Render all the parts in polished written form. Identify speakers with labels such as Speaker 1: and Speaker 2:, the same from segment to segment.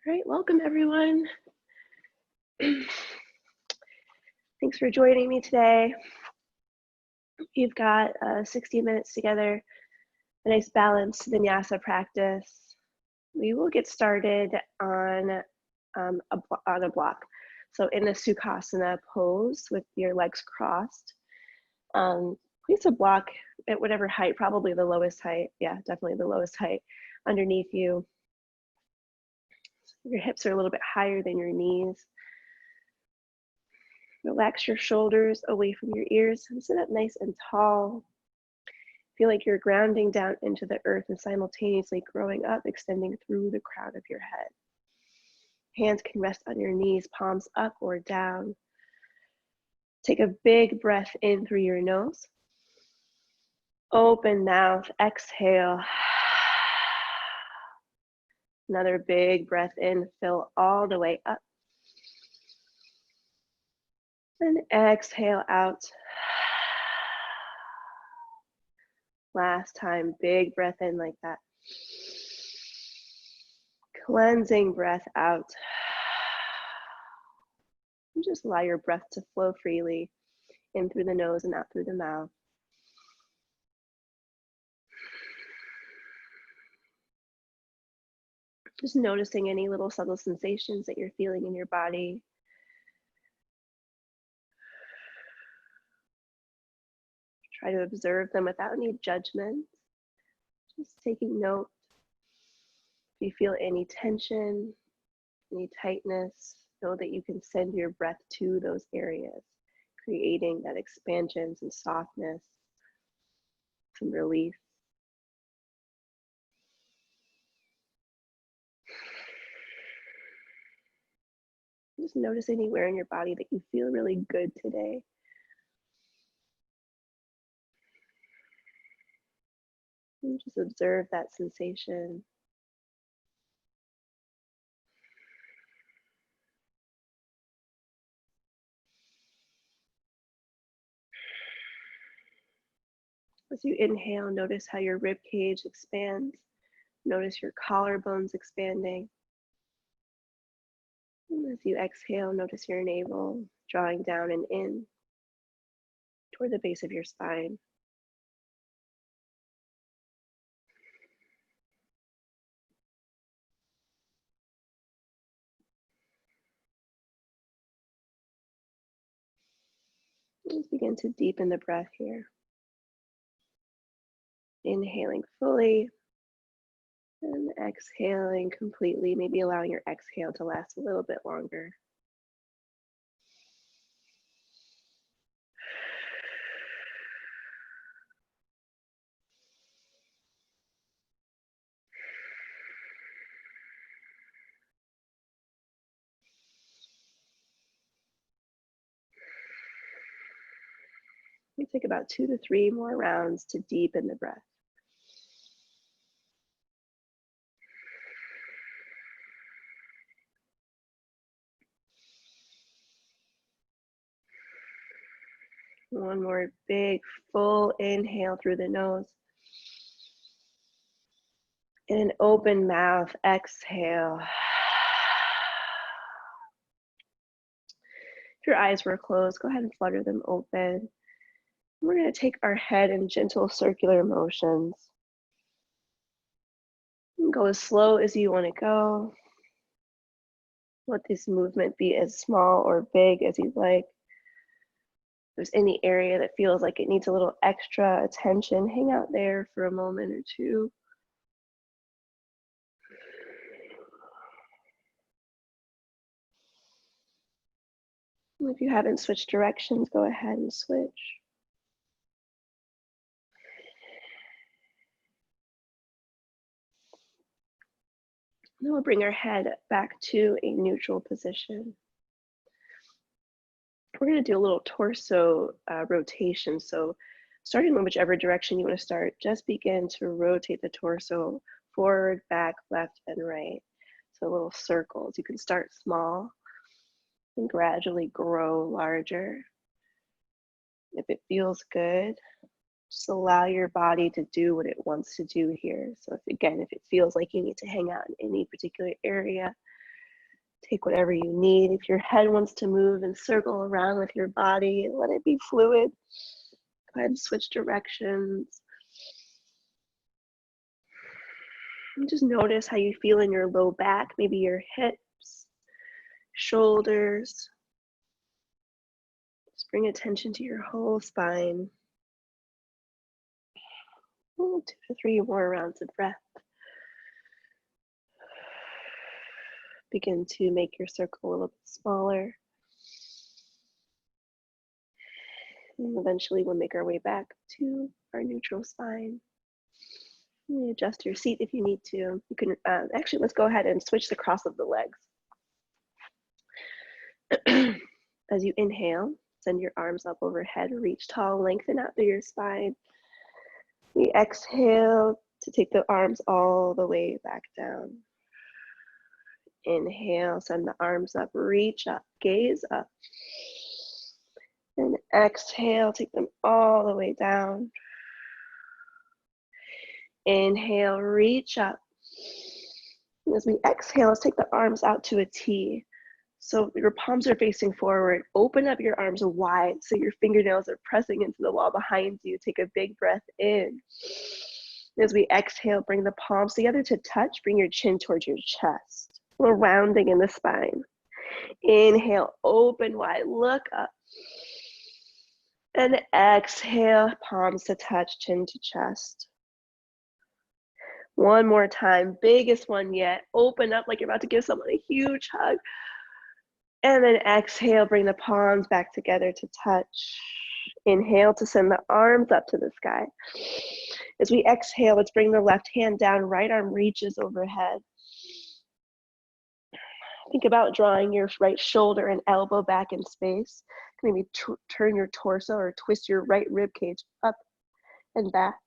Speaker 1: All right, welcome everyone. Thanks for joining me today. You've got 60 minutes together, a nice balanced Vinyasa practice. We will get started on a block. So in a Sukhasana pose with your legs crossed, place a block at whatever height, probably the lowest height. Yeah, definitely the lowest height underneath you. Your hips are a little bit higher than your knees. Relax your shoulders away from your ears and sit up nice and tall. Feel like you're grounding down into the earth and simultaneously growing up, extending through the crown of your head. Hands can rest on your knees, palms up or down. Take a big breath in through your nose. Open mouth, exhale. Another big breath in, fill all the way up. And exhale out. Last time, big breath in like that. Cleansing breath out. And just allow your breath to flow freely in through the nose and out through the mouth. Just noticing any little subtle sensations that you're feeling in your body. Try to observe them without any judgment. Just taking note. If you feel any tension, any tightness, know that you can send your breath to those areas, creating that expansion, some softness, some relief. Just notice anywhere in your body that you feel really good today. And just observe that sensation. As you inhale, notice how your rib cage expands. Notice your collarbones expanding. And as you exhale, notice your navel drawing down and in toward the base of your spine. Just begin to deepen the breath here. Inhaling fully and exhaling completely, maybe allowing your exhale to last a little bit longer. We take about 2 to 3 more rounds to deepen the breath. One more big full inhale through the nose. And an open mouth, exhale. If your eyes were closed, go ahead and flutter them open. We're going to take our head in gentle circular motions. Go as slow as you want to go. Let this movement be as small or big as you'd like. If there's any area that feels like it needs a little extra attention, hang out there for a moment or two. And if you haven't switched directions, go ahead and switch. Then we'll bring our head back to a neutral position. We're going to do a little torso rotation. So starting in whichever direction you want to start, just begin to rotate the torso forward, back, left, and right. So little circles. You can start small and gradually grow larger. If it feels good, just allow your body to do what it wants to do here. So if it feels like you need to hang out in any particular area, Take whatever you need. If your head wants to move and circle around with your body, let it be fluid. Go ahead and switch directions. And just notice how you feel in your low back, maybe your hips, shoulders. Just bring attention to your whole spine. 2 to 3 more rounds of breath. Begin to make your circle a little bit smaller. And eventually we'll make our way back to our neutral spine. You adjust your seat if you need to. You can actually, let's go ahead and switch the cross of the legs. As you inhale, send your arms up overhead, reach tall, lengthen out through your spine. We exhale to take the arms all the way back down. Inhale, send the arms up, reach up, gaze up. And exhale, take them all the way down. Inhale, reach up. And as we exhale, let's take the arms out to a T. So your palms are facing forward. Open up your arms wide so your fingernails are pressing into the wall behind you. Take a big breath in. As we exhale, bring the palms together to touch. Bring your chin towards your chest. A little rounding in the spine. Inhale, open wide, look up. And exhale, palms to touch, chin to chest. One more time, biggest one yet. Open up like you're about to give someone a huge hug. And then exhale, bring the palms back together to touch. Inhale to send the arms up to the sky. As we exhale, let's bring the left hand down, right arm reaches overhead. Think about drawing your right shoulder and elbow back in space. Maybe turn your torso or twist your right rib cage up and back.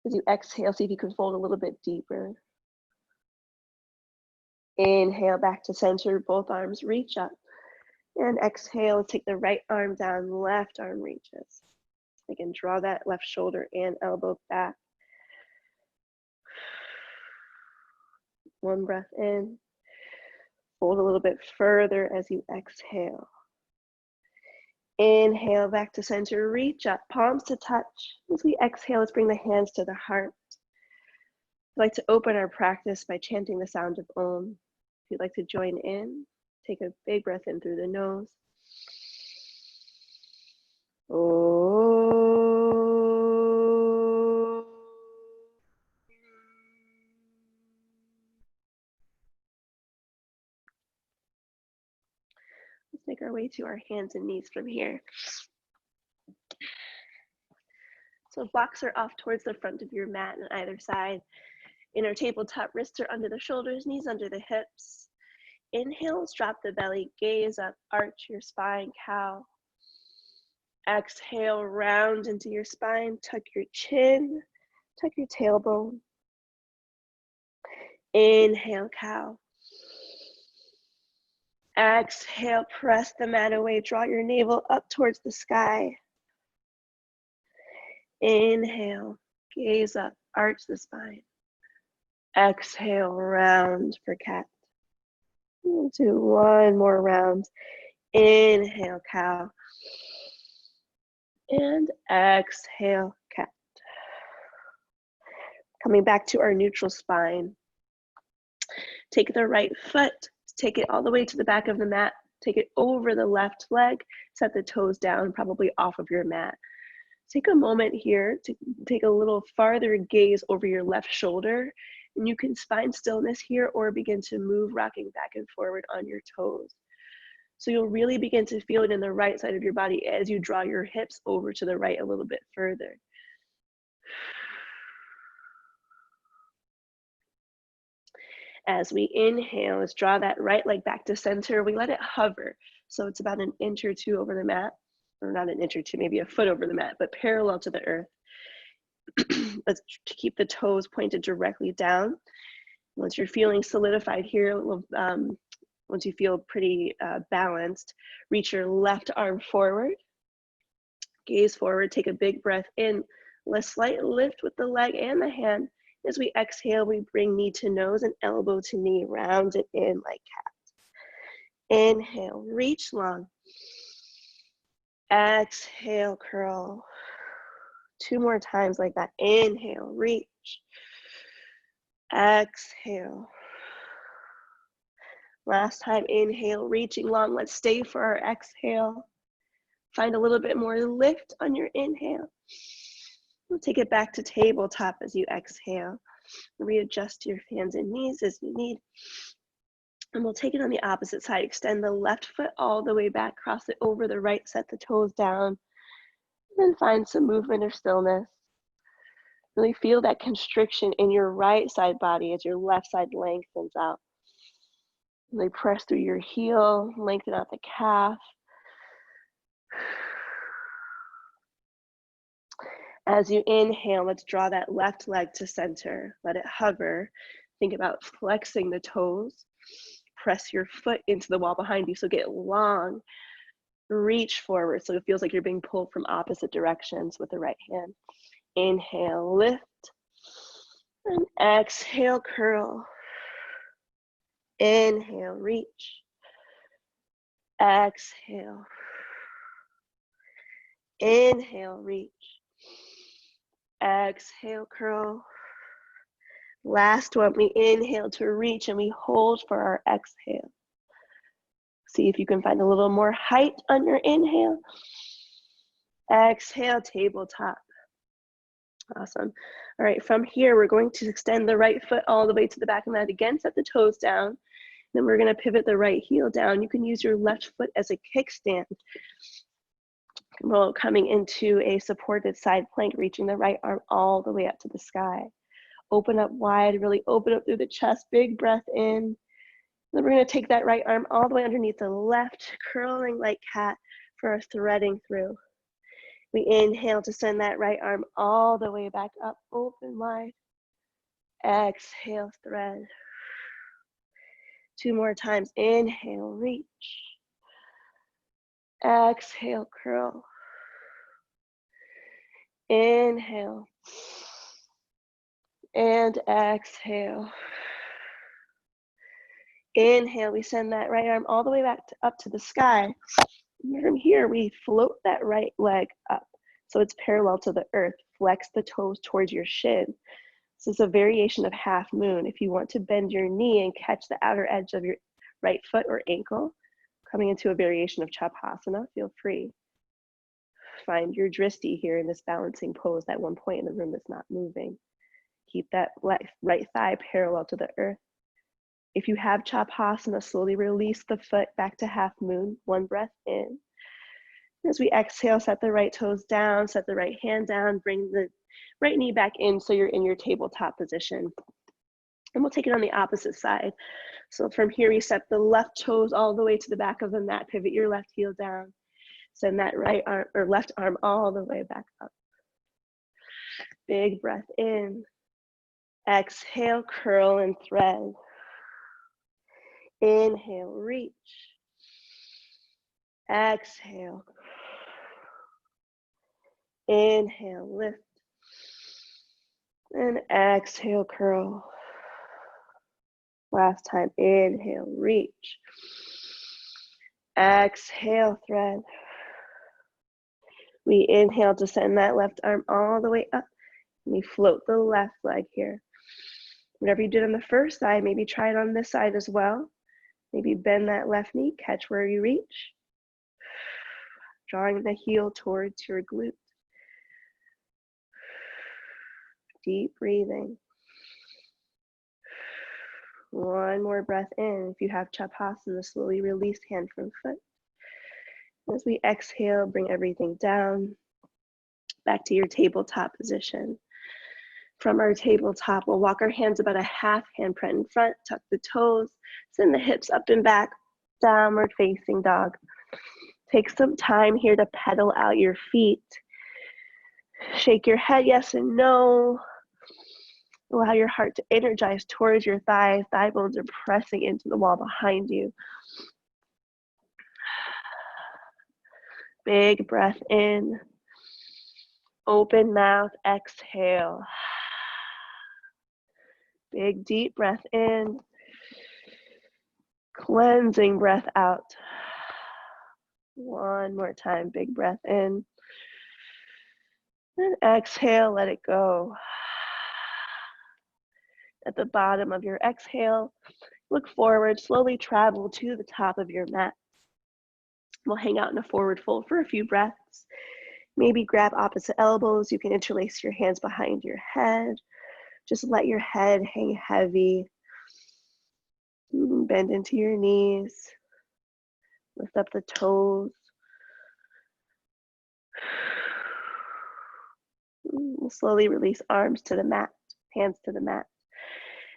Speaker 1: As you exhale, see if you can fold a little bit deeper. Inhale back to center, both arms reach up. And exhale, take the right arm down, left arm reaches. Again, draw that left shoulder and elbow back. One breath in. Fold a little bit further as you exhale. Inhale back to center, reach up, palms to touch. As we exhale, let's bring the hands to the heart. I'd like to open our practice by chanting the sound of Om. If you'd like to join in, take a big breath in through the nose. Om. Let's make our way to our hands and knees from here. So blocks are off towards the front of your mat on either side. In our tabletop, wrists are under the shoulders, knees under the hips. Inhale, let's drop the belly, gaze up, arch your spine, cow. Exhale, round into your spine, tuck your chin, tuck your tailbone. Inhale, cow. Exhale, press the mat away, draw your navel up towards the sky. Inhale, gaze up, arch the spine. Exhale, round for cat. We'll do one more round. Inhale, cow. And exhale, cat. Coming back to our neutral spine. Take the right foot, take it all the way to the back of the mat. Take it over the left leg. Set the toes down, probably off of your mat. Take a moment here to take a little farther gaze over your left shoulder. And you can find stillness here or begin to move, rocking back and forward on your toes. So you'll really begin to feel it in the right side of your body as you draw your hips over to the right a little bit further. As we inhale, let's draw that right leg back to center. We let it hover. So it's about an inch or two over the mat, or not an inch or two, maybe a foot over the mat, but parallel to the earth. Let's keep the toes pointed directly down. Once you're feeling solidified here, once you feel pretty balanced, reach your left arm forward, gaze forward, take a big breath in, a slight lift with the leg and the hand. As we exhale, we bring knee to nose and elbow to knee, round it in like cat. Inhale, reach long. Exhale, curl. 2 more times like that. Inhale, reach. Exhale. Last time, inhale, reaching long. Let's stay for our exhale. Find a little bit more lift on your inhale. We'll take it back to tabletop as you exhale. Readjust your hands and knees as you need. And we'll take it on the opposite side. Extend the left foot all the way back, cross it over the right, set the toes down. And then find some movement or stillness. Really feel that constriction in your right side body as your left side lengthens out. Really press through your heel, lengthen out the calf. As you inhale, let's draw that left leg to center. Let it hover. Think about flexing the toes. Press your foot into the wall behind you, so get long. Reach forward so it feels like you're being pulled from opposite directions with the right hand. Inhale, lift. And exhale, curl. Inhale, reach. Exhale. Inhale, reach. Exhale, curl. Last one, we inhale to reach and we hold for our exhale. See if you can find a little more height on your inhale. Exhale, tabletop. Awesome. All right, from here, we're going to extend the right foot all the way to the back of the mat. Again, set the toes down. Then we're going to pivot the right heel down. You can use your left foot as a kickstand. We're coming into a supported side plank, reaching the right arm all the way up to the sky. Open up wide, really open up through the chest, big breath in. Then we're going to take that right arm all the way underneath the left, curling like cat for a threading through. We inhale to send that right arm all the way back up, open wide. Exhale, thread. 2 more times. Inhale, reach. Exhale, curl. Inhale. And exhale. Inhale, we send that right arm all the way back up to the sky. And from here, we float that right leg up so it's parallel to the earth. Flex the toes towards your shin. This is a variation of half moon. If you want to bend your knee and catch the outer edge of your right foot or ankle, coming into a variation of Chapasana, feel free. Find your dristi here in this balancing pose. That one point in the room is not moving. Keep that right thigh parallel to the earth. If you have Chapasana, slowly release the foot back to half moon. 1 breath in. As we exhale, set the right toes down, set the right hand down, bring the right knee back in so you're in your tabletop position. And we'll take it on the opposite side. So from here, we set the left toes all the way to the back of the mat. Pivot your left heel down. Send that right arm or left arm all the way back up. Big breath in. Exhale, curl and thread. Inhale, reach. Exhale. Inhale, lift. And exhale, curl. Last time, inhale, reach. Exhale, thread. We inhale to send that left arm all the way up. And we float the left leg here. Whatever you did on the first side, maybe try it on this side as well. Maybe bend that left knee, catch where you reach. Drawing the heel towards your glute. Deep breathing. 1 more breath in. If you have Chapasana, slowly release hand from foot. As we exhale, bring everything down. Back to your tabletop position. From our tabletop, we'll walk our hands about a half handprint in front, tuck the toes, send the hips up and back, downward facing dog. Take some time here to pedal out your feet. Shake your head yes and no. Allow your heart to energize towards your thighs. Thigh bones are pressing into the wall behind you. Big breath in. Open mouth, exhale. Big deep breath in. Cleansing breath out. One more time, big breath in. And exhale, let it go. At the bottom of your exhale, look forward, slowly travel to the top of your mat. We'll hang out in a forward fold for a few breaths. Maybe grab opposite elbows. You can interlace your hands behind your head. Just let your head hang heavy. Bend into your knees. Lift up the toes. We'll slowly release arms to the mat, hands to the mat.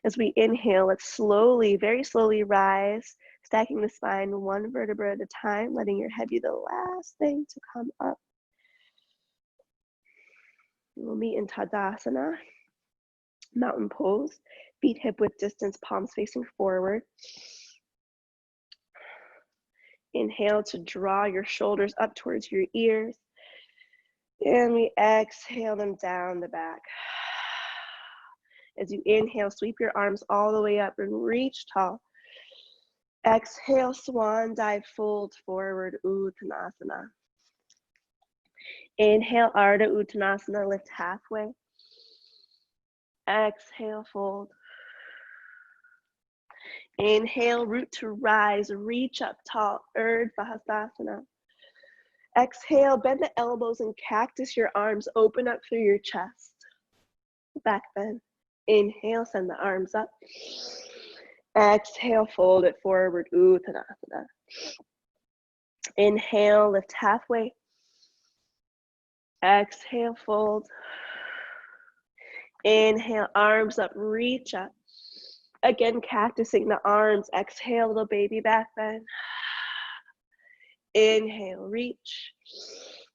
Speaker 1: As we inhale, let's slowly, very slowly rise, stacking the spine one vertebra at a time, letting your head be the last thing to come up. We'll meet in Tadasana, mountain pose, feet hip width distance, palms facing forward. Inhale to draw your shoulders up towards your ears. And we exhale them down the back. As you inhale, sweep your arms all the way up and reach tall. Exhale, swan dive, fold forward, Uttanasana. Inhale, Ardha Uttanasana, lift halfway. Exhale, fold. Inhale, root to rise, reach up tall, Urdhva Hastasana. Exhale, bend the elbows and cactus your arms, open up through your chest. Back bend. Inhale, send the arms up. Exhale, fold it forward, Uttanasana. Inhale, lift halfway. Exhale, fold. Inhale, arms up, reach up. Again, cactusing the arms. Exhale, little baby back bend. Inhale, reach.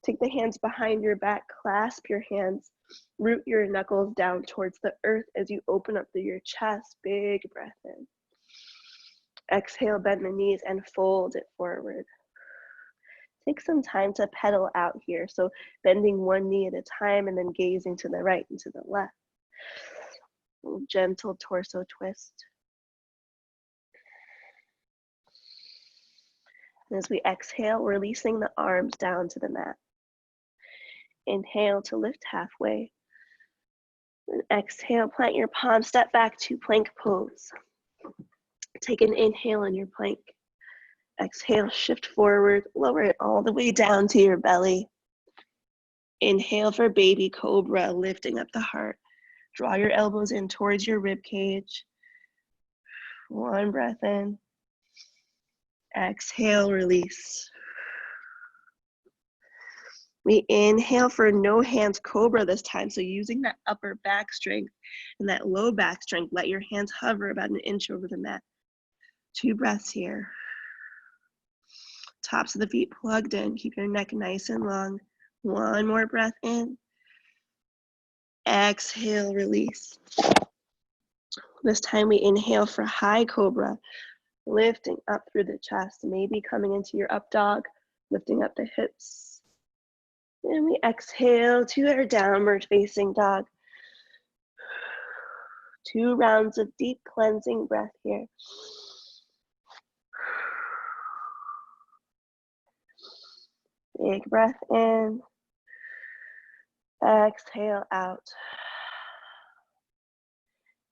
Speaker 1: Take the hands behind your back, clasp your hands. Root your knuckles down towards the earth as you open up through your chest. Big breath in. Exhale, bend the knees and fold it forward. Take some time to pedal out here. So bending one knee at a time and then gazing to the right and to the left. A little gentle torso twist. And as we exhale, releasing the arms down to the mat. Inhale to lift halfway. And exhale, plant your palms, step back to plank pose. Take an inhale in your plank. Exhale, shift forward, lower it all the way down to your belly. Inhale for baby cobra, lifting up the heart. Draw your elbows in towards your rib cage. One breath in. Exhale, release. We inhale for no hands cobra this time. So using that upper back strength and that low back strength, let your hands hover about an inch over the mat. 2 breaths here. Tops of the feet plugged in. Keep your neck nice and long. One more breath in. Exhale, release. This time we inhale for high cobra, lifting up through the chest, maybe coming into your up dog, lifting up the hips. And we exhale to our downward facing dog. 2 rounds of deep cleansing breath here. Big breath in. Exhale out.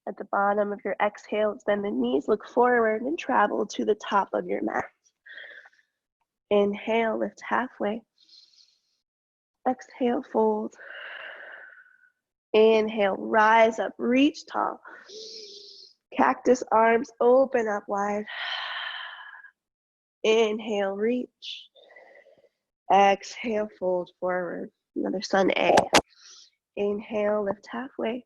Speaker 1: At the bottom of your exhale, bend the knees, look forward, and travel to the top of your mat. Inhale, lift halfway. Exhale, fold. Inhale, rise up, reach tall. Cactus arms, open up wide. Inhale, reach. Exhale, fold forward. Another sun A. Inhale, lift halfway.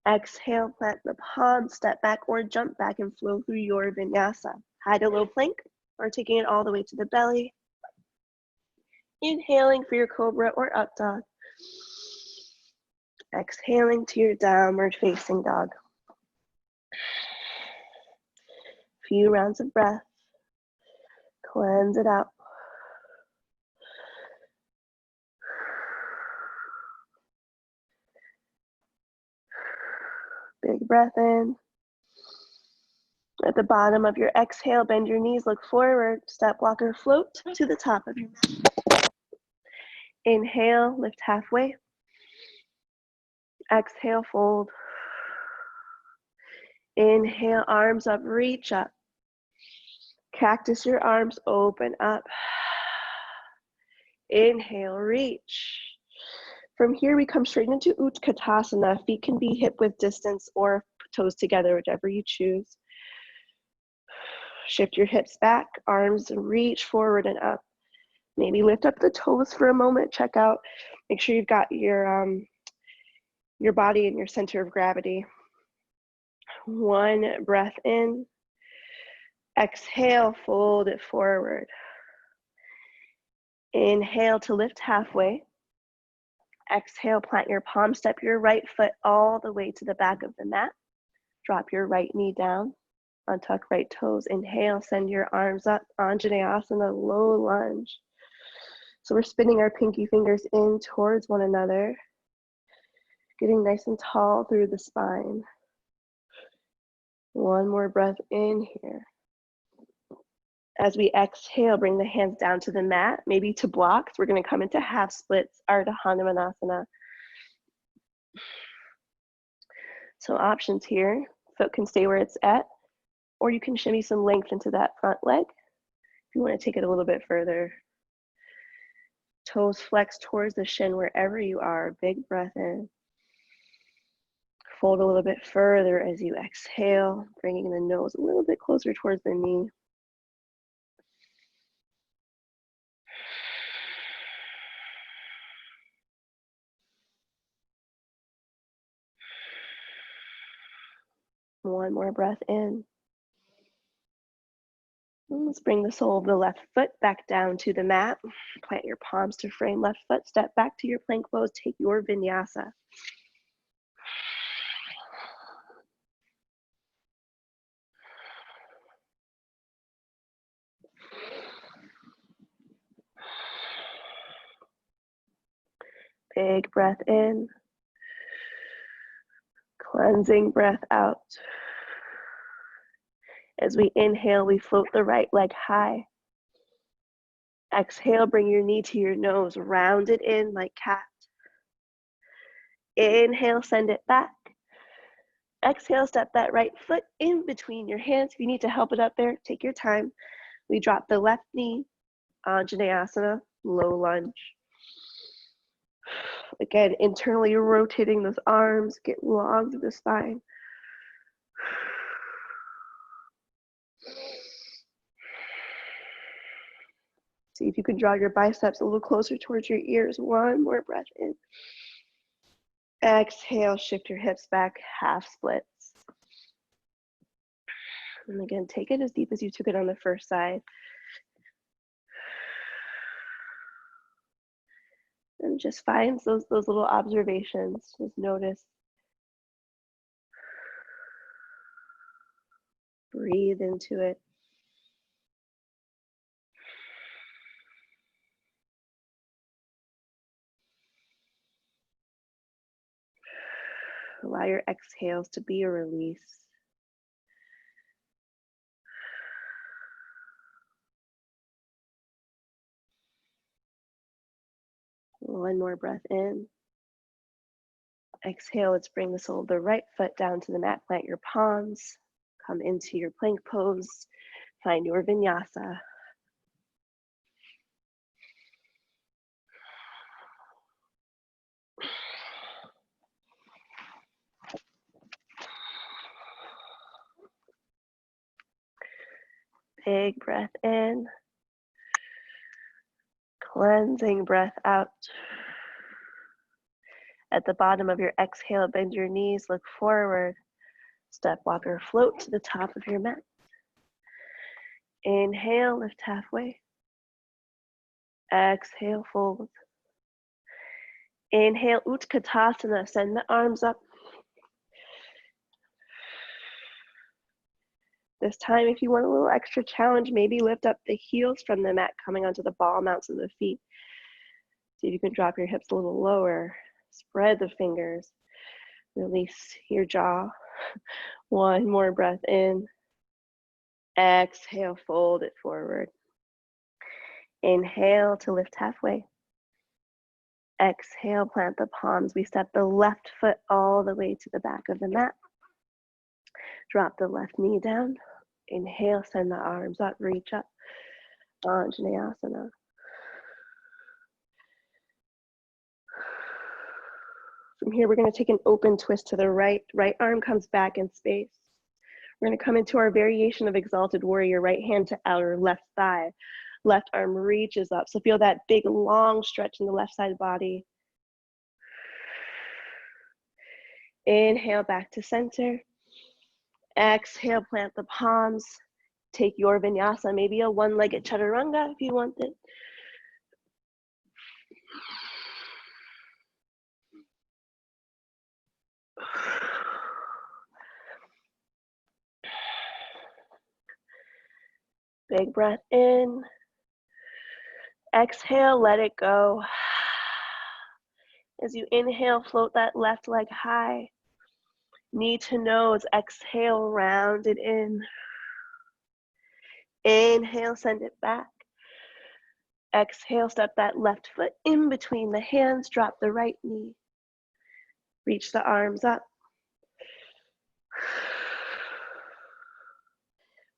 Speaker 1: Exhale, plant the palms, step back or jump back and flow through your vinyasa. High to low plank or taking it all the way to the belly. Inhaling for your cobra or up dog. Exhaling to your downward facing dog. Few rounds of breath. Cleanse it out. Big breath in. At the bottom of your exhale, bend your knees, look forward, step, walk, or float to the top of your mat. Inhale, lift halfway. Exhale, fold. Inhale, arms up, reach up. Cactus your arms, open up. Inhale, reach. From here, we come straight into Utkatasana. Feet can be hip width distance or toes together, whichever you choose. Shift your hips back, arms reach forward and up. Maybe lift up the toes for a moment, check out. Make sure you've got your body in your center of gravity. One breath in. Exhale, fold it forward. Inhale to lift halfway. Exhale, plant your palm, step your right foot all the way to the back of the mat. Drop your right knee down, untuck right toes. Inhale, send your arms up, Anjaneyasana, low lunge. So we're spinning our pinky fingers in towards one another, getting nice and tall through the spine. One more breath in here. As we exhale, bring the hands down to the mat, maybe to blocks. We're going to come into half splits, Ardha Hanumanasana. So options here. Foot can stay where it's at, or you can shimmy some length into that front leg. If you want to take it a little bit further. Toes flex towards the shin wherever you are. Big breath in. Fold a little bit further as you exhale, bringing the nose a little bit closer towards the knee. One more breath in. Let's bring the sole of the left foot back down to the mat. Plant your palms to frame left foot. Step back to your plank pose. Take your vinyasa. Big breath in. Cleansing breath out. As we inhale, we float the right leg high. Exhale, bring your knee to your nose, round it in like cat. Inhale, send it back. Exhale, step that right foot in between your hands. If you need to help it up there, take your time. We drop the left knee, Anjaneyasana, low lunge. Again, internally rotating those arms, get long through the spine. See if you can draw your biceps a little closer towards your ears. One more breath in. Exhale, shift your hips back, half splits. And again, take it as deep as you took it on the first side. And just find those little observations. Just notice. Breathe into it. Allow your exhales to be a release. One more breath in. Exhale, let's bring the sole of the right foot down to the mat. Plant your palms. Come into your plank pose. Find your vinyasa. Big breath in. Cleansing breath out. At the bottom of your exhale, bend your knees, look forward. Step, walk, or float to the top of your mat. Inhale, lift halfway. Exhale, fold. Inhale, Utkatasana, send the arms up. This time, if you want a little extra challenge, maybe lift up the heels from the mat, coming onto the ball mounts of the feet. See if you can drop your hips a little lower. Spread the fingers. Release your jaw. One more breath in. Exhale, fold it forward. Inhale to lift halfway. Exhale, plant the palms. We step the left foot all the way to the back of the mat. Drop the left knee down. Inhale, send the arms up, reach up. Anjaneyasana. From here, we're going to take an open twist to the right. Right arm comes back in space. We're going to come into our variation of exalted warrior. Right hand to outer left thigh. Left arm reaches up. So feel that big, long stretch in the left side body. Inhale, back to center. Exhale, plant the palms. Take your vinyasa, maybe a one-legged chaturanga if you want it. Big breath in. Exhale, let it go. As you inhale, float that left leg high. Knee to nose, exhale, round it in. Inhale, send it back. Exhale, step that left foot in between the hands, drop the right knee. Reach the arms up.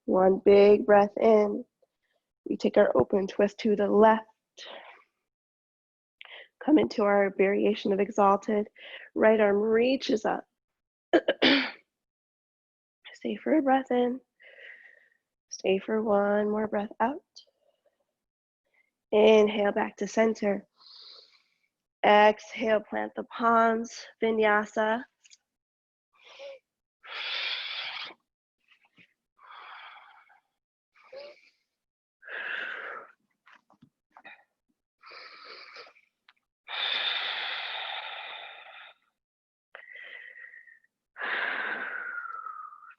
Speaker 1: One big breath in. We take our open twist to the left. Come into our variation of exalted. Right arm reaches up. Stay for a breath in. Stay for one more breath out. Inhale back to center. Exhale, plant the palms, vinyasa.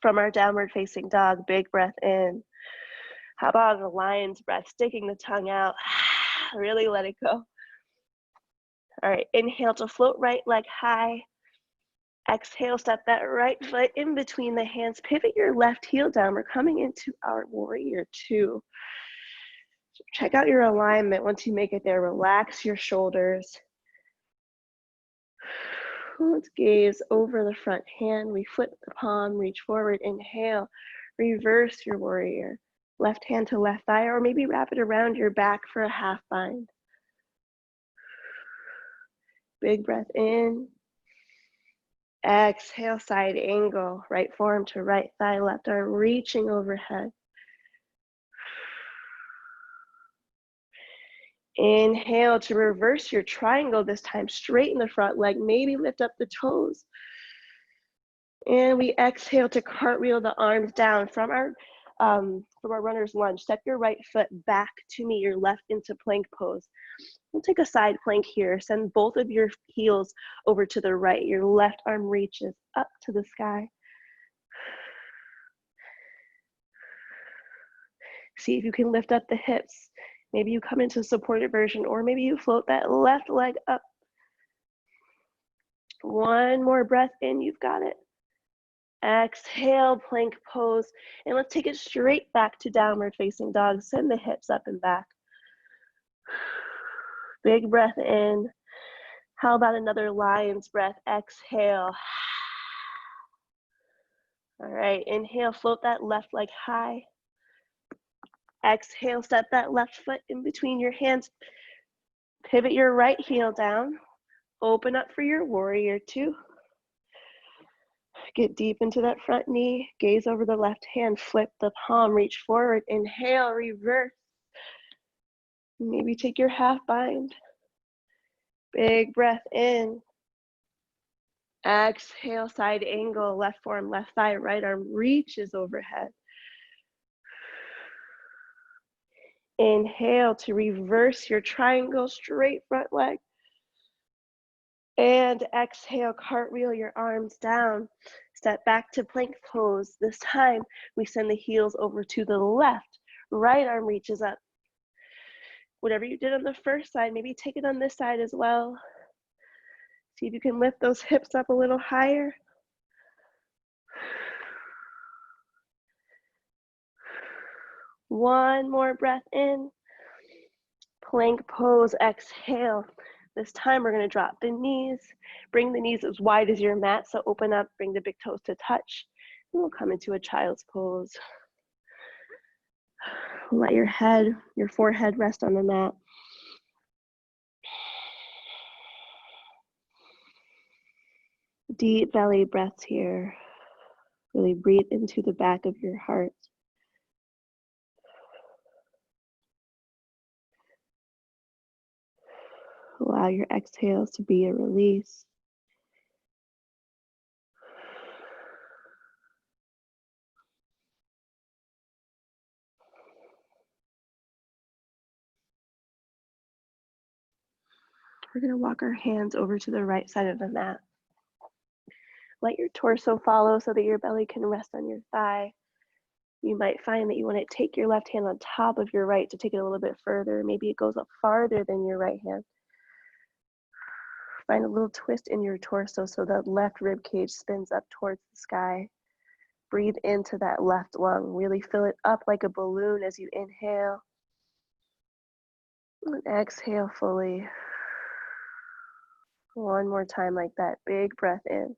Speaker 1: From our downward facing dog, big breath in. How about a lion's breath, sticking the tongue out? Really let it go. All right, inhale to float right leg high. Exhale, step that right foot in between the hands. Pivot your left heel down. We're coming into our warrior two. So check out your alignment. Once you make it there, relax your shoulders. Let's gaze over the front hand. We flip the palm, reach forward, inhale. Reverse your warrior. Left hand to left thigh, or maybe wrap it around your back for a half bind. Big breath in. Exhale, side angle. Right forearm to right thigh, left arm reaching overhead. Inhale to reverse your triangle, this time straighten the front leg, maybe lift up the toes. And we exhale to cartwheel the arms down from our runner's lunge. Step your right foot back to meet your left into plank pose. We'll take a side plank here. Send both of your heels over to the right. Your left arm reaches up to the sky. See if you can lift up the hips. Maybe you come into a supported version, or maybe you float that left leg up. One more breath in, you've got it. Exhale, plank pose, and let's take it straight back to downward facing dog. Send the hips up and back. Big breath in. How about another lion's breath? Exhale. All right, inhale, float that left leg high. Exhale, step that left foot in between your hands. Pivot your right heel down. Open up for your warrior two. Get deep into that front knee. Gaze over the left hand. Flip the palm. Reach forward. Inhale, reverse. Maybe take your half bind. Big breath in. Exhale, side angle. Left forearm, left thigh, right arm reaches overhead. Inhale to reverse your triangle, straight front leg. And exhale, cartwheel your arms down. Step back to plank pose. This time, we send the heels over to the left. Right arm reaches up. Whatever you did on the first side, maybe take it on this side as well. See if you can lift those hips up a little higher. One more breath in. Plank pose, exhale. This time we're gonna drop the knees. Bring the knees as wide as your mat, so open up, bring the big toes to touch. And we'll come into a child's pose. Let your head, your forehead rest on the mat. Deep belly breaths here. Really breathe into the back of your heart. Allow your exhales to be a release. We're going to walk our hands over to the right side of the mat. Let your torso follow so that your belly can rest on your thigh. You might find that you want to take your left hand on top of your right to take it a little bit further. Maybe it goes up farther than your right hand. Find a little twist in your torso so that left rib cage spins up towards the sky. Breathe into that left lung. Really fill it up like a balloon as you inhale. And exhale fully. One more time like that. Big breath in.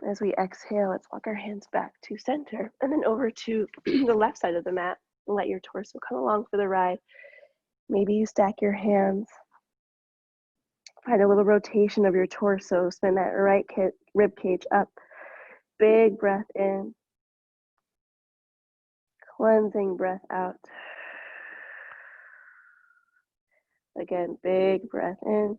Speaker 1: As we exhale, let's walk our hands back to center and then over to the left side of the mat and let your torso come along for the ride. Maybe you stack your hands. Find a little rotation of your torso. Spin that right rib cage up. Big breath in. Cleansing breath out. Again, big breath in.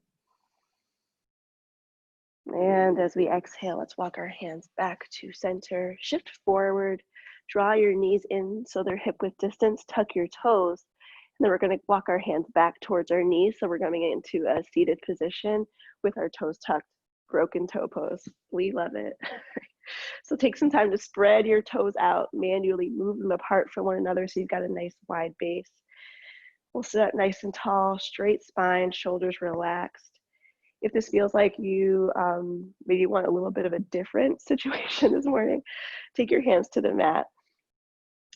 Speaker 1: And as we exhale, let's walk our hands back to center. Shift forward. Draw your knees in so they're hip width distance. Tuck your toes. And then we're going to walk our hands back towards our knees. So we're going into a seated position with our toes tucked. Broken toe pose. We love it. So take some time to spread your toes out. Manually move them apart from one another so you've got a nice wide base. We'll sit up nice and tall, straight spine, shoulders relaxed. If this feels like you maybe want a little bit of a different situation this morning, take your hands to the mat.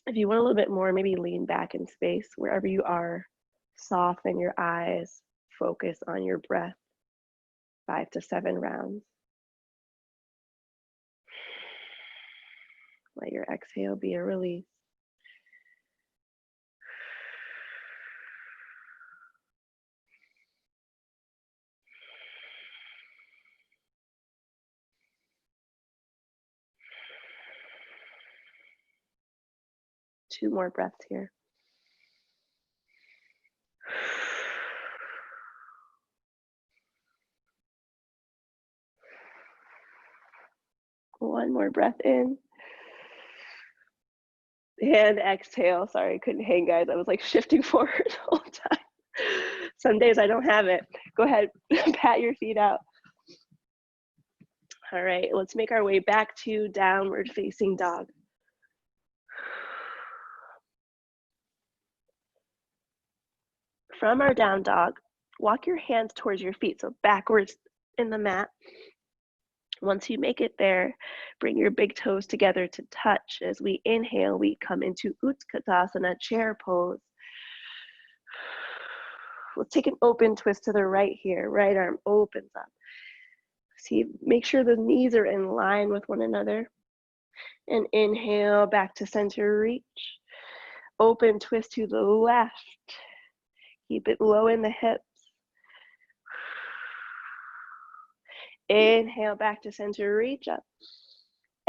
Speaker 1: If you want a little bit more, maybe lean back in space wherever you are. Soften your eyes. Focus on your breath. 5 to 7 rounds. Let your exhale be a release. Two more breaths here. One more breath in. And exhale. Sorry, I couldn't hang, guys. I was like shifting forward the whole time. Some days I don't have it. Go ahead, pat your feet out. All right, let's make our way back to downward facing dog. From our down dog, walk your hands towards your feet, so backwards in the mat. Once you make it there, bring your big toes together to touch. As we inhale, we come into Utkatasana, chair pose. We'll take an open twist to the right here. Right arm opens up. See, make sure the knees are in line with one another. And inhale, back to center reach. Open twist to the left. Keep it low in the hips. Inhale, back to center, reach up.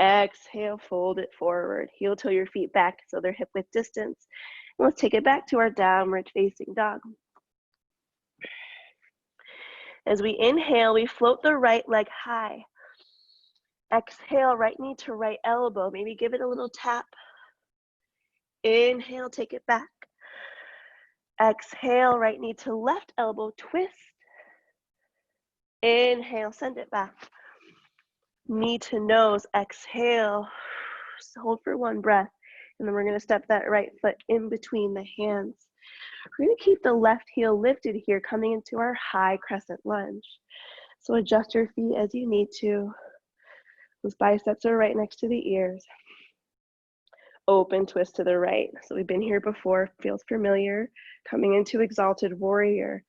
Speaker 1: Exhale, fold it forward. Heel toe your feet back so they're hip width distance. And let's take it back to our downward facing dog. As we inhale, we float the right leg high. Exhale, right knee to right elbow. Maybe give it a little tap. Inhale, take it back. Exhale, right knee to left elbow, twist. Inhale, send it back. Knee to nose, exhale. Just hold for one breath. And then we're going to step that right foot in between the hands. We're going to keep the left heel lifted here, coming into our high crescent lunge. So adjust your feet as you need to. Those biceps are right next to the ears. Open twist to the right. So we've been here before, feels familiar. Coming into exalted warrior,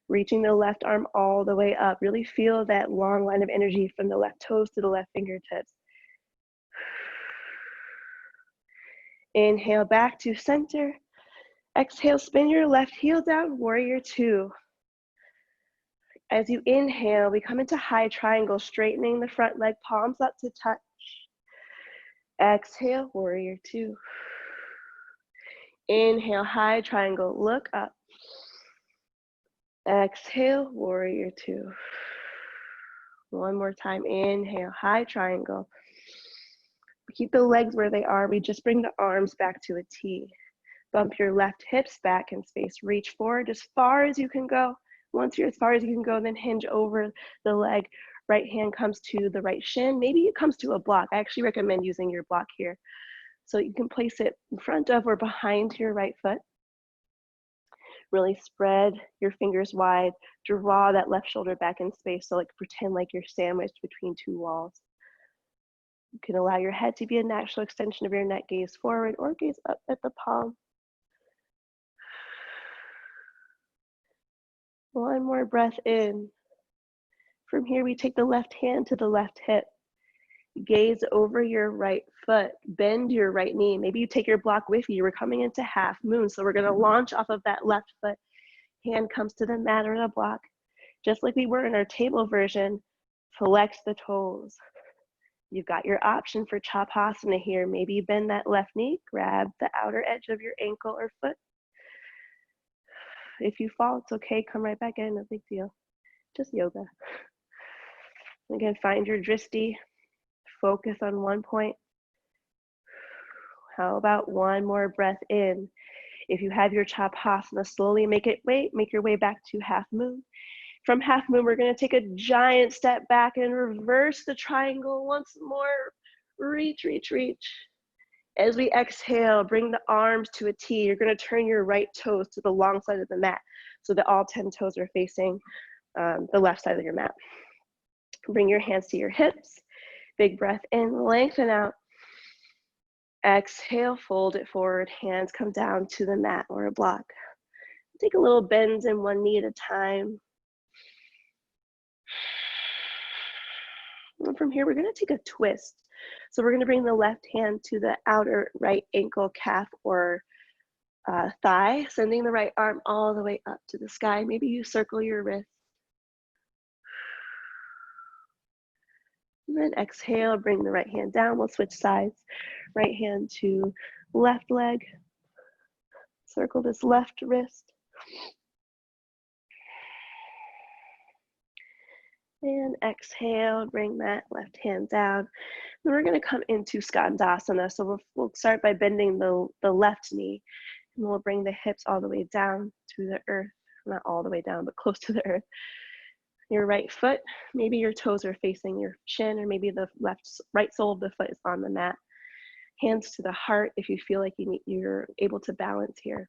Speaker 1: reaching the left arm all the way up. Really feel that long line of energy from the left toes to the left fingertips. Inhale back to center. Exhale, spin your left heel down, warrior two. As you inhale, we come into high triangle, straightening the front leg, palms up to touch. Exhale, warrior two. Inhale, high triangle, look up. Exhale, warrior two. One more time, inhale, high triangle. Keep the legs where they are. We just bring the arms back to a T. Bump your left hips back in space. Reach forward as far as you can go. Once you're as far as you can go, then hinge over the leg. Right hand comes to the right shin. Maybe it comes to a block. I actually recommend using your block here. So you can place it in front of or behind your right foot. Really spread your fingers wide. Draw that left shoulder back in space. So like pretend like you're sandwiched between two walls. You can allow your head to be a natural extension of your neck. Gaze forward or gaze up at the palm. One more breath in. From here, we take the left hand to the left hip. Gaze over your right foot. Bend your right knee. Maybe you take your block with you. We're coming into half moon, so we're going to launch off of that left foot. Hand comes to the mat or the block. Just like we were in our table version, flex the toes. You've got your option for Chapasana here. Maybe you bend that left knee, grab the outer edge of your ankle or foot. If you fall, it's okay. Come right back in, no big deal. Just yoga. Again, find your dristi. Focus on one point. How about one more breath in? If you have your Chapasana, slowly make your way back to half moon. From half moon, we're going to take a giant step back and reverse the triangle once more. Reach, reach, reach. As we exhale, bring the arms to a T. You're going to turn your right toes to the long side of the mat so that all 10 toes are facing the left side of your mat. Bring your hands to your hips. Big breath in, lengthen out. Exhale, fold it forward. Hands come down to the mat or a block. Take a little bends in one knee at a time. And from here, we're going to take a twist. So we're going to bring the left hand to the outer right ankle, calf, or thigh, sending the right arm all the way up to the sky. Maybe you circle your wrist. And then exhale, bring the right hand down. We'll switch sides. Right hand to left leg. Circle this left wrist. And exhale, bring that left hand down. Then we're going to come into Skandasana. So we'll start by bending the left knee. And we'll bring the hips all the way down to the earth. Not all the way down, but close to the earth. Your right foot, maybe your toes are facing your shin, or maybe the right sole of the foot is on the mat. Hands to the heart if you feel like you're able to balance here.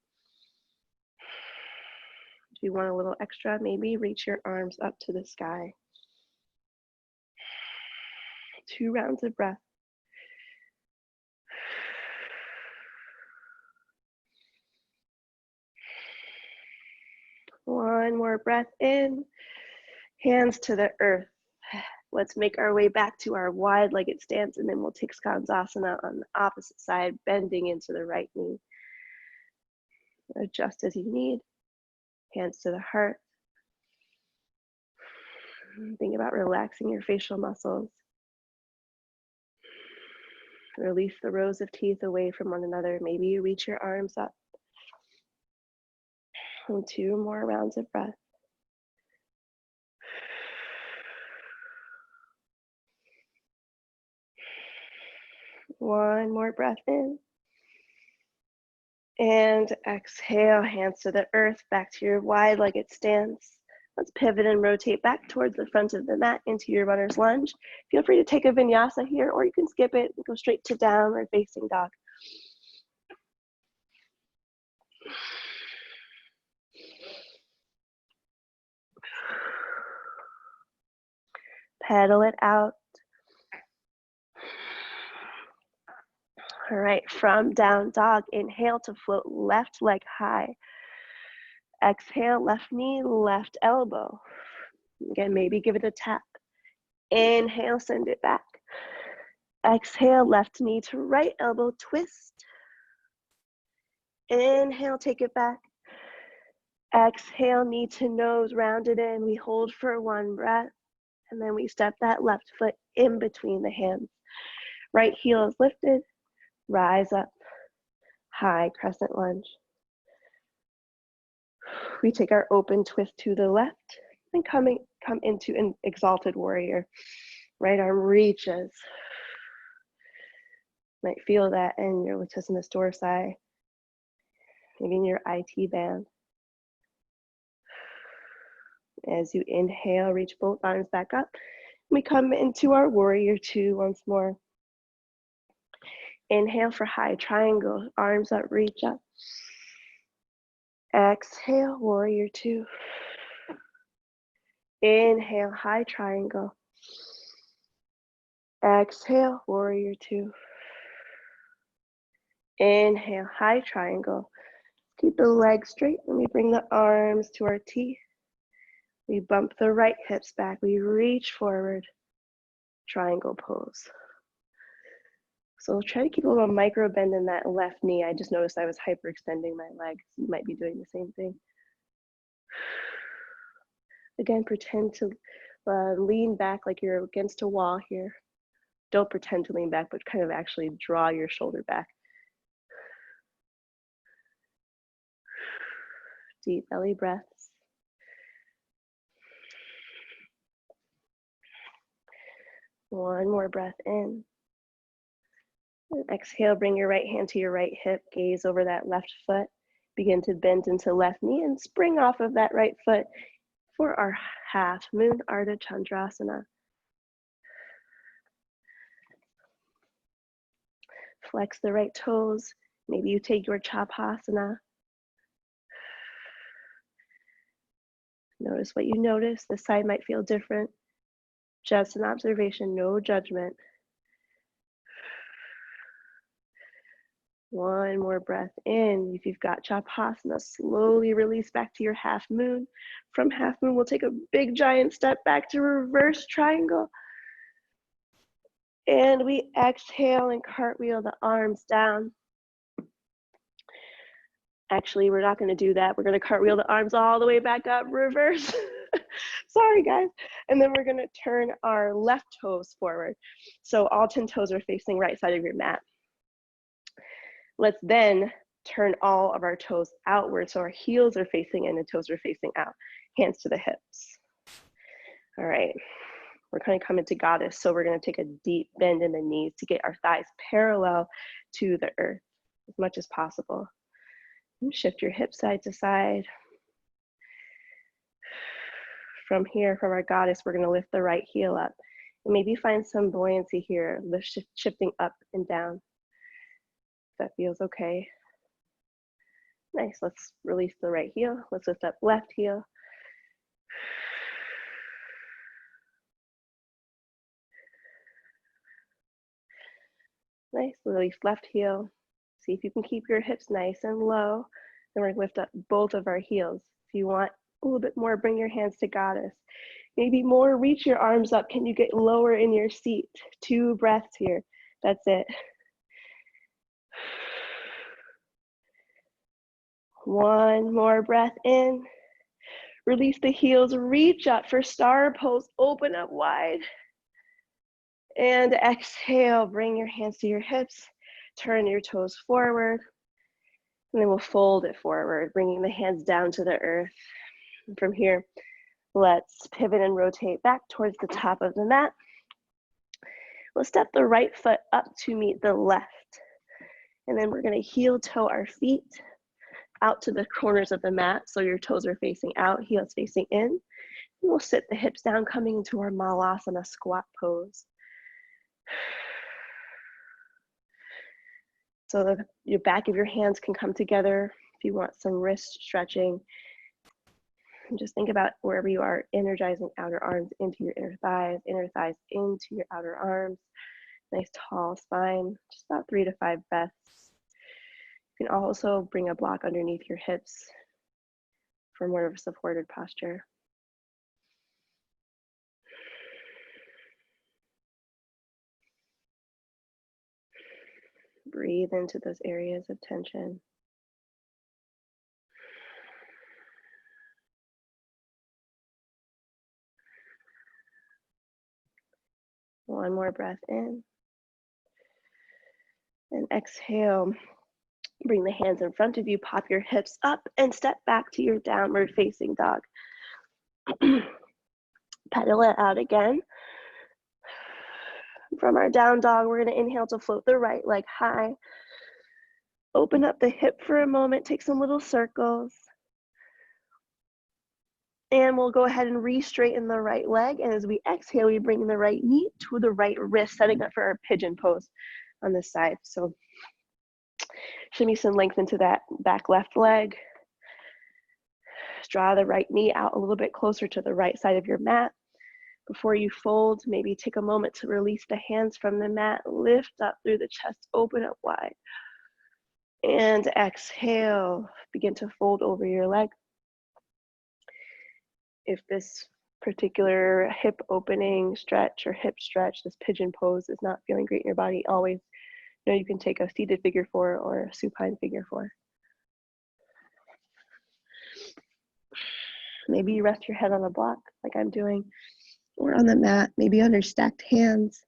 Speaker 1: If you want a little extra, maybe reach your arms up to the sky. 2 rounds of breath. One more breath in. Hands to the earth. Let's make our way back to our wide-legged stance, and then we'll take Skandasana on the opposite side, bending into the right knee. Adjust as you need. Hands to the heart. Think about relaxing your facial muscles. Release the rows of teeth away from one another. Maybe you reach your arms up. And 2 more rounds of breath. One more breath in. And exhale, hands to the earth, back to your wide-legged stance. Let's pivot and rotate back towards the front of the mat into your runner's lunge. Feel free to take a vinyasa here, or you can skip it and go straight to downward facing dog. Pedal it out. All right, from down dog, inhale to float left leg high. Exhale, left knee, left elbow. Again, maybe give it a tap. Inhale, send it back. Exhale, left knee to right elbow, twist. Inhale, take it back. Exhale, knee to nose, round it in. We hold for one breath, and then we step that left foot in between the hands. Right heel is lifted, rise up, high crescent lunge. We take our open twist to the left and come into an exalted warrior. Right arm reaches. Might feel that in your latissimus dorsi, maybe in your IT band. As you inhale, reach both arms back up. We come into our warrior two once more. Inhale for high triangle, arms up, reach up. Exhale, warrior two. Inhale, high triangle. Exhale, warrior two. Inhale, high triangle. Keep the legs straight and we bring the arms to our T. We bump the right hips back. We reach forward, triangle pose. So try to keep a little micro bend in that left knee. I just noticed I was hyperextending my legs. You might be doing the same thing. Again, pretend to lean back like you're against a wall here. Don't pretend to lean back, but kind of actually draw your shoulder back. Deep belly breaths. One more breath in. And exhale, bring your right hand to your right hip, gaze over that left foot. Begin to bend into left knee and spring off of that right foot for our half moon Ardha Chandrasana. Flex the right toes. Maybe you take your Chapasana. Notice what you notice. This side might feel different. Just an observation, no judgment. One more breath in. If you've got Chapasana, slowly release back to your half moon. From half moon, we'll take a big giant step back to reverse triangle. And we exhale and cartwheel the arms down. Actually, we're not going to do that. We're going to cartwheel the arms all the way back up, reverse. Sorry, guys. And then we're going to turn our left toes forward. So all 10 toes are facing right side of your mat. Let's then turn all of our toes outward. So our heels are facing in and toes are facing out. Hands to the hips. All right. We're kind of coming to goddess. So we're going to take a deep bend in the knees to get our thighs parallel to the earth as much as possible. Shift your hips side to side. From here, from our goddess, we're going to lift the right heel up. And maybe find some buoyancy here, shifting up and down. If that feels okay. Nice, let's release the right heel. Let's lift up left heel. Nice, release left heel. See if you can keep your hips nice and low. Then we're going to lift up both of our heels. If you want a little bit more, bring your hands to goddess. Maybe more, reach your arms up. Can you get lower in your seat? 2 breaths here. That's it. One more breath in. Release the heels, reach up for star pose, open up wide. And exhale, bring your hands to your hips, turn your toes forward. And then we'll fold it forward, bringing the hands down to the earth. And from here, let's pivot and rotate back towards the top of the mat. We'll step the right foot up to meet the left. And then we're going to heel toe our feet out to the corners of the mat. So your toes are facing out, heels facing in. And we'll sit the hips down, coming into our Malasana squat pose. So your back of your hands can come together if you want some wrist stretching. And just think about wherever you are, energizing outer arms into your inner thighs into your outer arms. Nice tall spine, just about 3 to 5 breaths. You can also bring a block underneath your hips for more of a supported posture. Breathe into those areas of tension. One more breath in. And exhale. Bring the hands in front of you, pop your hips up, and step back to your downward facing dog. Pedal it out again. From our down dog, we're going to inhale to float the right leg high. Open up the hip for a moment, take some little circles. And we'll go ahead and re-straighten the right leg. And as we exhale, we bring the right knee to the right wrist, setting up for our pigeon pose on this side. So shimmy some length into that back left leg. Draw the right knee out a little bit closer to the right side of your mat. Before you fold, maybe take a moment to release the hands from the mat. Lift up through the chest, open up wide. And exhale, begin to fold over your leg. If this particular hip opening stretch or hip stretch, this pigeon pose is not feeling great in your body, always know you can take a seated figure four or a supine figure four. Maybe you rest your head on a block like I'm doing, or on the mat, maybe under stacked hands.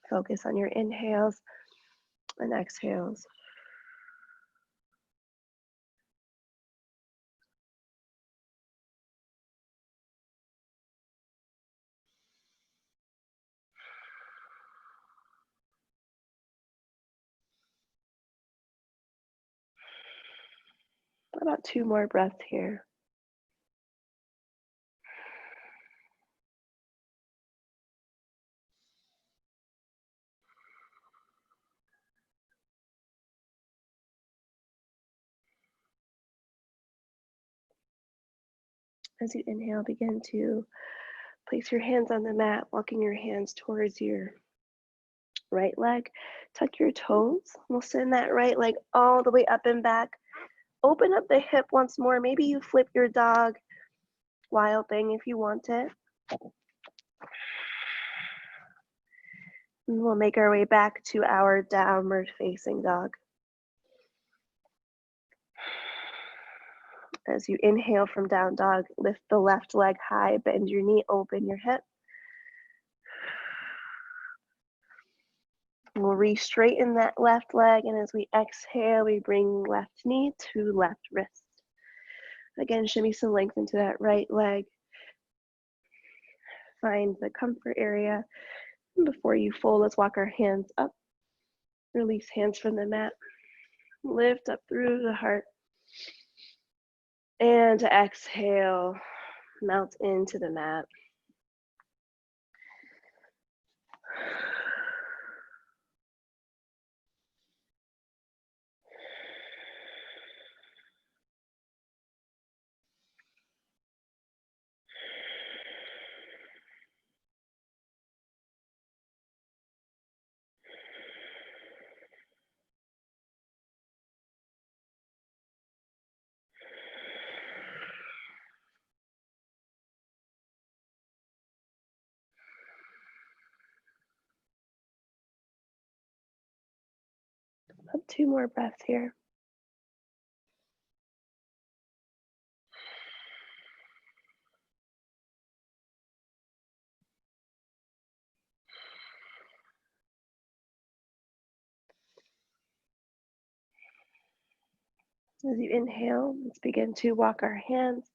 Speaker 1: Focus on your inhales and exhales. About 2 more breaths here. As you inhale, begin to place your hands on the mat, walking your hands towards your right leg. Tuck your toes. We'll send that right leg all the way up and back. Open up the hip once more. Maybe you flip your dog, wild thing if you want it. And we'll make our way back to our downward facing dog. As you inhale from down dog, lift the left leg high, bend your knee, open your hip. We'll re-straighten that left leg, and as we exhale, we bring left knee to left wrist. Again, shimmy some length into that right leg. Find the comfort area. And before you fold, let's walk our hands up. Release hands from the mat. Lift up through the heart. And exhale, melt into the mat. About 2 more breaths here. As you inhale, let's begin to walk our hands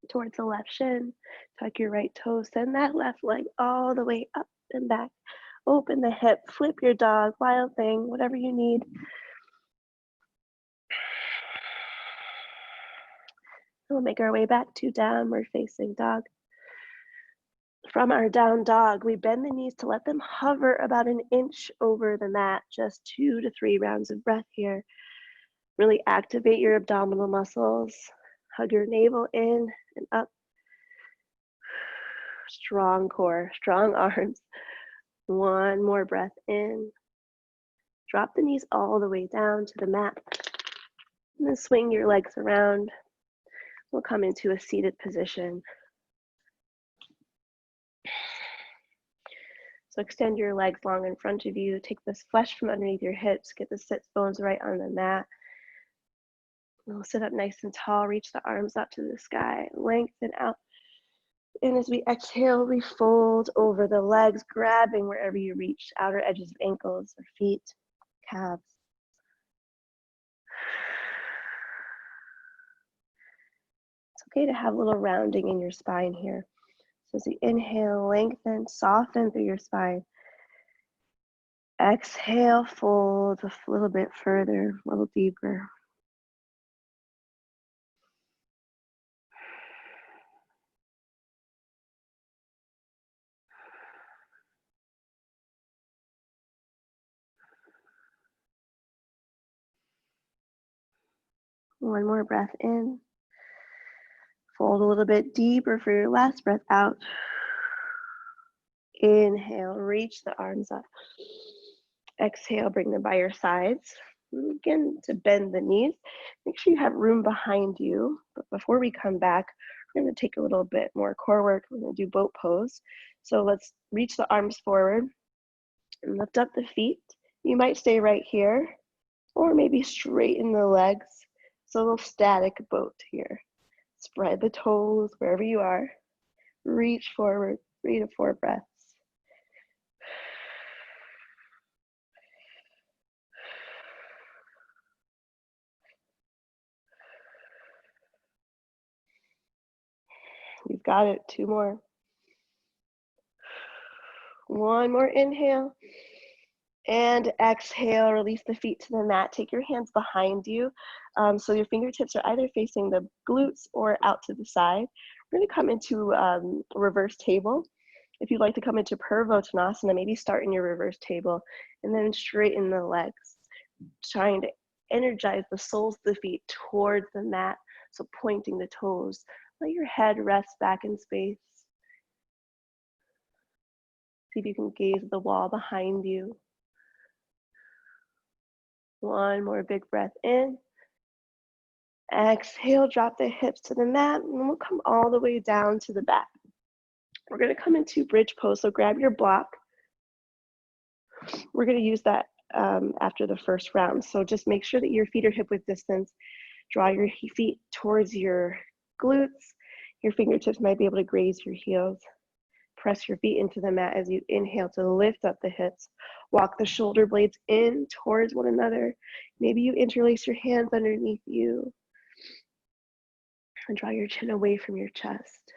Speaker 1: towards the left shin. Tuck your right toe, send that left leg all the way up and back. Open the hip, flip your dog, wild thing, whatever you need. We'll make our way back to downward facing dog. From our down dog, we bend the knees to let them hover about an inch over the mat. Just 2 to 3 rounds of breath here. Really activate your abdominal muscles. Hug your navel in and up. Strong core, strong arms. One more breath in. Drop the knees all the way down to the mat. And then swing your legs around. We'll come into a seated position. So extend your legs long in front of you. Take this flesh from underneath your hips. Get the sits bones right on the mat. We'll sit up nice and tall. Reach the arms up to the sky. Lengthen out. And as we exhale, we fold over the legs, grabbing wherever you reach, outer edges of ankles or feet, calves. It's okay to have a little rounding in your spine here. So as you inhale, lengthen, soften through your spine. Exhale, fold a little bit further, a little deeper. One more breath in. Fold a little bit deeper for your last breath out. Inhale, reach the arms up. Exhale, bring them by your sides. Begin to bend the knees. Make sure you have room behind you. But before we come back, we're going to take a little bit more core work. We're going to do boat pose. So let's reach the arms forward and lift up the feet. You might stay right here or maybe straighten the legs. So a little static boat here. Spread the toes wherever you are. Reach forward, 3 to 4 breaths. You've got it. 2 more. One more inhale. And exhale, release the feet to the mat. Take your hands behind you. So your fingertips are either facing the glutes or out to the side. We're going to come into reverse table. If you'd like to come into Purvottanasana, maybe start in your reverse table and then straighten the legs, trying to energize the soles of the feet towards the mat. So pointing the toes. Let your head rest back in space. See if you can gaze at the wall behind you. One more big breath in. Exhale, drop the hips to the mat, and we'll come all the way down to the back. We're going to come into bridge pose, so grab your block. We're going to use that after the first round. So just make sure that your feet are hip width distance. Draw your feet towards your glutes. Your fingertips might be able to graze your heels. Press your feet into the mat as you inhale to lift up the hips. Walk the shoulder blades in towards one another. Maybe you interlace your hands underneath you. And draw your chin away from your chest.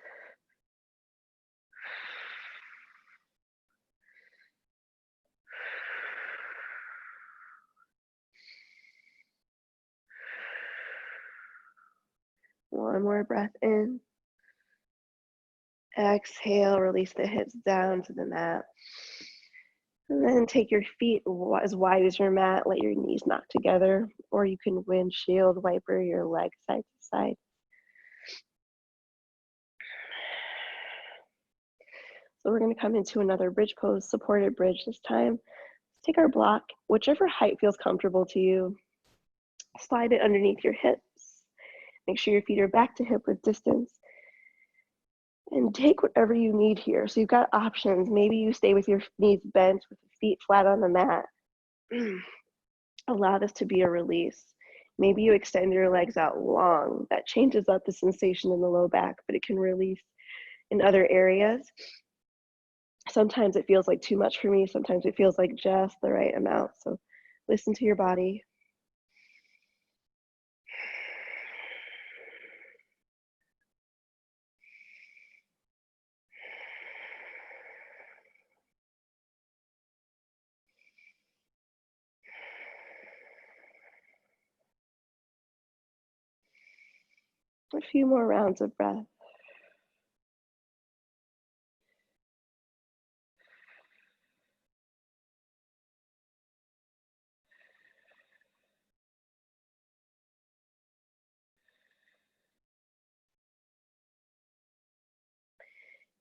Speaker 1: One more breath in. Exhale, release the hips down to the mat. And then take your feet as wide as your mat. Let your knees knock together. Or you can windshield wiper your legs side to side. So we're going to come into another bridge pose, supported bridge this time. Let's take our block, whichever height feels comfortable to you. Slide it underneath your hips. Make sure your feet are back to hip width distance. And take whatever you need here. So you've got options. Maybe you stay with your knees bent with the feet flat on the mat. Allow this to be a release. Maybe you extend your legs out long. That changes up the sensation in the low back, but it can release in other areas. Sometimes it feels like too much for me. Sometimes it feels like just the right amount. So listen to your body. A few more rounds of breath.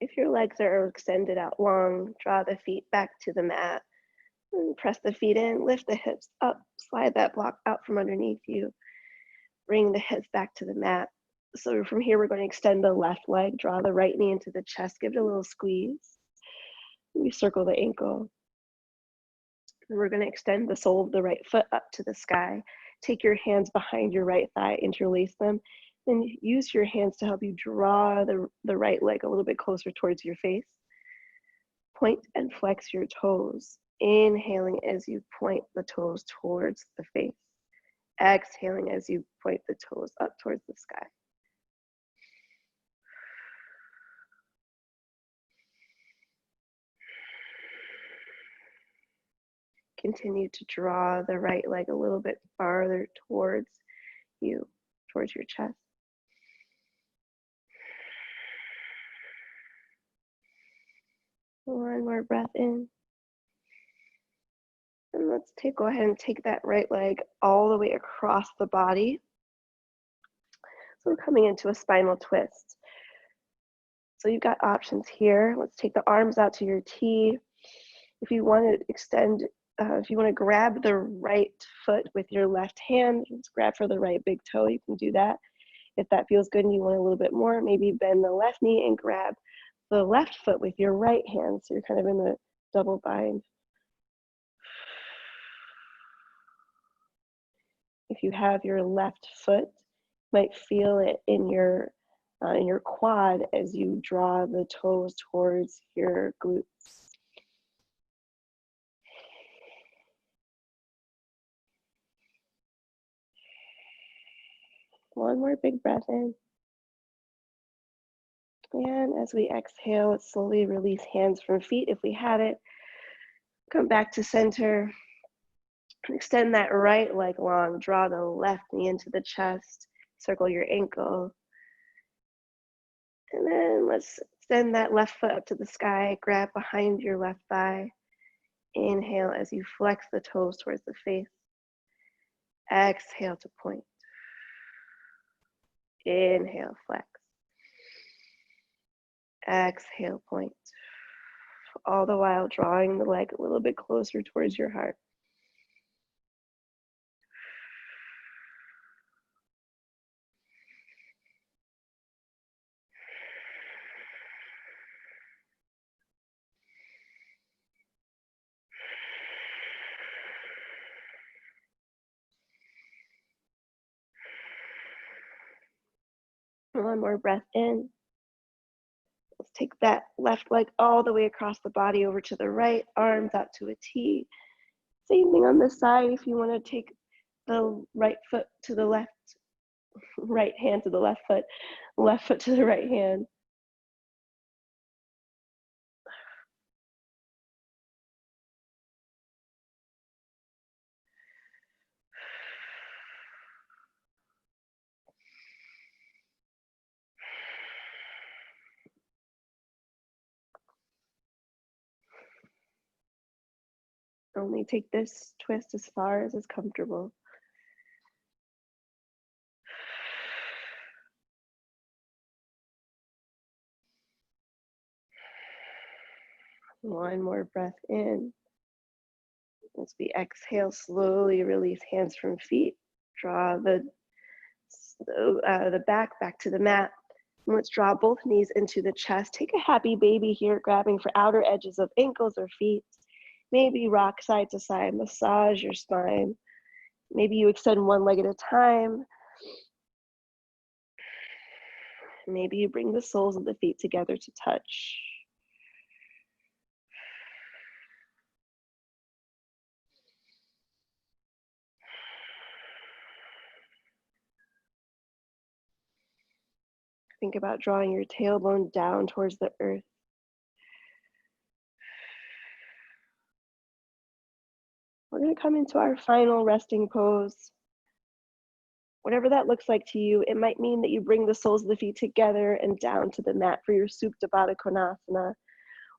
Speaker 1: If your legs are extended out long, draw the feet back to the mat and press the feet in, lift the hips up, slide that block out from underneath you, bring the hips back to the mat. So from here, we're going to extend the left leg, draw the right knee into the chest, give it a little squeeze. We circle the ankle. And we're going to extend the sole of the right foot up to the sky. Take your hands behind your right thigh, interlace them, and use your hands to help you draw the right leg a little bit closer towards your face. Point and flex your toes, inhaling as you point the toes towards the face. Exhaling as you point the toes up towards the sky. Continue to draw the right leg a little bit farther towards you, towards your chest. One more breath in. And let's go ahead and take that right leg all the way across the body. So we're coming into a spinal twist. So you've got options here. Let's take the arms out to your T. If you want to extend, if you want to grab the right foot with your left hand, just grab for the right big toe, you can do that. If that feels good and you want a little bit more, maybe bend the left knee and grab the left foot with your right hand. So you're kind of in a double bind. If you have your left foot, you might feel it in your quad as you draw the toes towards your glutes. One more big breath in. And as we exhale, let's slowly release hands from feet if we had it. Come back to center. Extend that right leg long. Draw the left knee into the chest. Circle your ankle. And then let's extend that left foot up to the sky. Grab behind your left thigh. Inhale as you flex the toes towards the face. Exhale to point. Inhale, flex. Exhale, point. All the while drawing the leg a little bit closer towards your heart. One more breath in. Let's take that left leg all the way across the body over to the right, arms out to a T. Same thing on this side. If you want to take the right foot to the left, right hand to the left foot to the right hand. Only take this twist as far as is comfortable. One more breath in. As we exhale, slowly release hands from feet. Draw the back to the mat. And let's draw both knees into the chest. Take a happy baby here, grabbing for outer edges of ankles or feet. Maybe rock side to side, massage your spine. Maybe you extend one leg at a time. Maybe you bring the soles of the feet together to touch. Think about drawing your tailbone down towards the earth. We're going to come into our final resting pose. Whatever that looks like to you, it might mean that you bring the soles of the feet together and down to the mat for your Supta Baddha Konasana,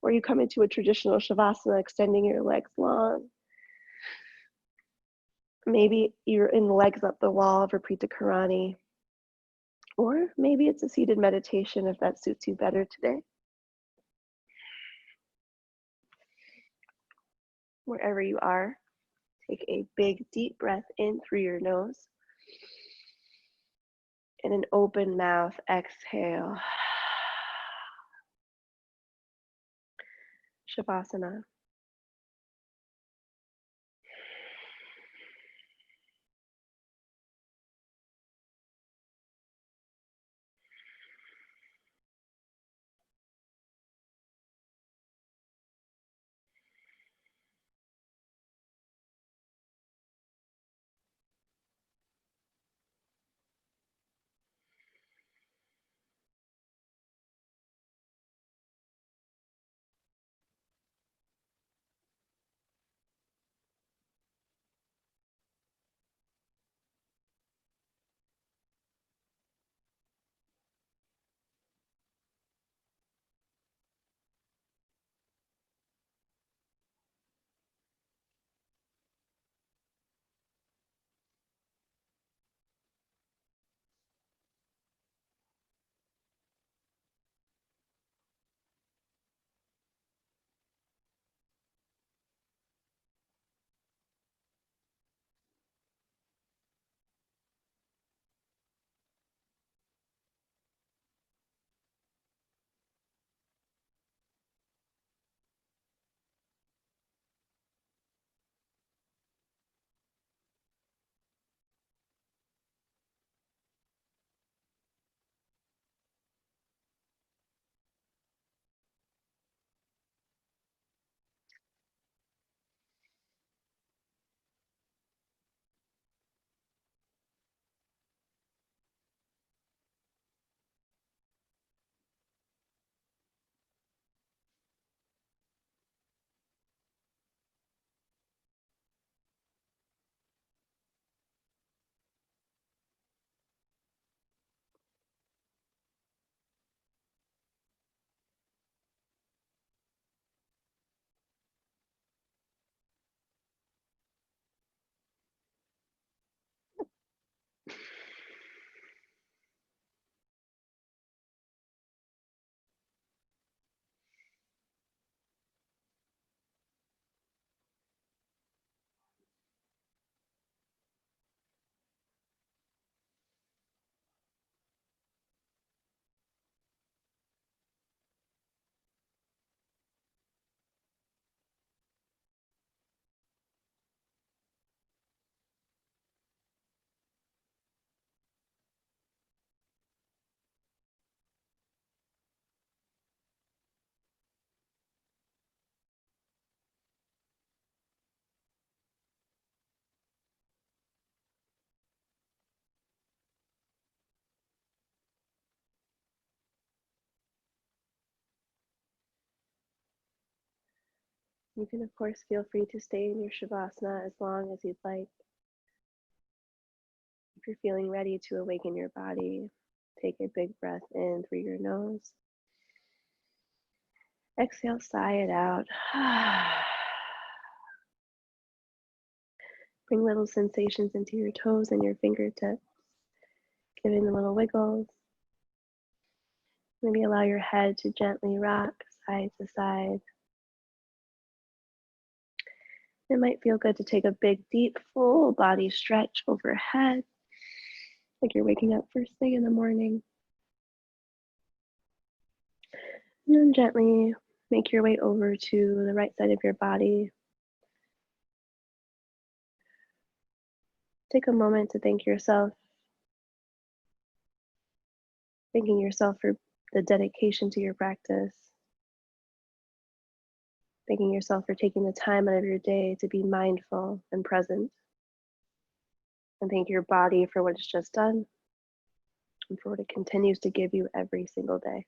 Speaker 1: or you come into a traditional Shavasana, extending your legs long. Maybe you're in legs up the wall for Prita Karani, or maybe it's a seated meditation if that suits you better today. Wherever you are, take a big, deep breath in through your nose. And an open mouth, exhale. Shavasana. You can, of course, feel free to stay in your Shavasana as long as you'd like. If you're feeling ready to awaken your body, take a big breath in through your nose. Exhale, sigh it out. Bring little sensations into your toes and your fingertips, giving them little wiggles. Maybe allow your head to gently rock side to side. It might feel good to take a big, deep, full body stretch overhead, like you're waking up first thing in the morning. And then gently make your way over to the right side of your body. Take a moment to thank yourself, thanking yourself for the dedication to your practice, thanking yourself for taking the time out of your day to be mindful and present, and thank your body for what it's just done and for what it continues to give you every single day.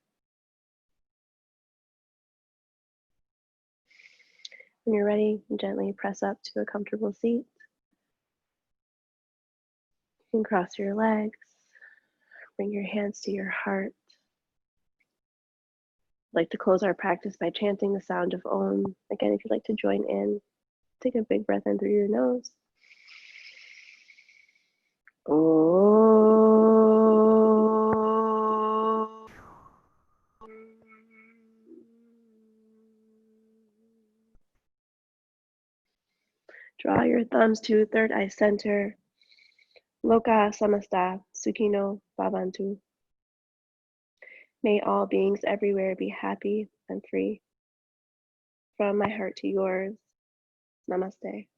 Speaker 1: When you're ready, gently press up to a comfortable seat. You can cross your legs, bring your hands to your heart. I'd like to close our practice by chanting the sound of Om. Again, if you'd like to join in, take a big breath in through your nose. Om. Draw your thumbs to third eye center. Loka samasta sukhino bhavantu. May all beings everywhere be happy and free. From my heart to yours, namaste.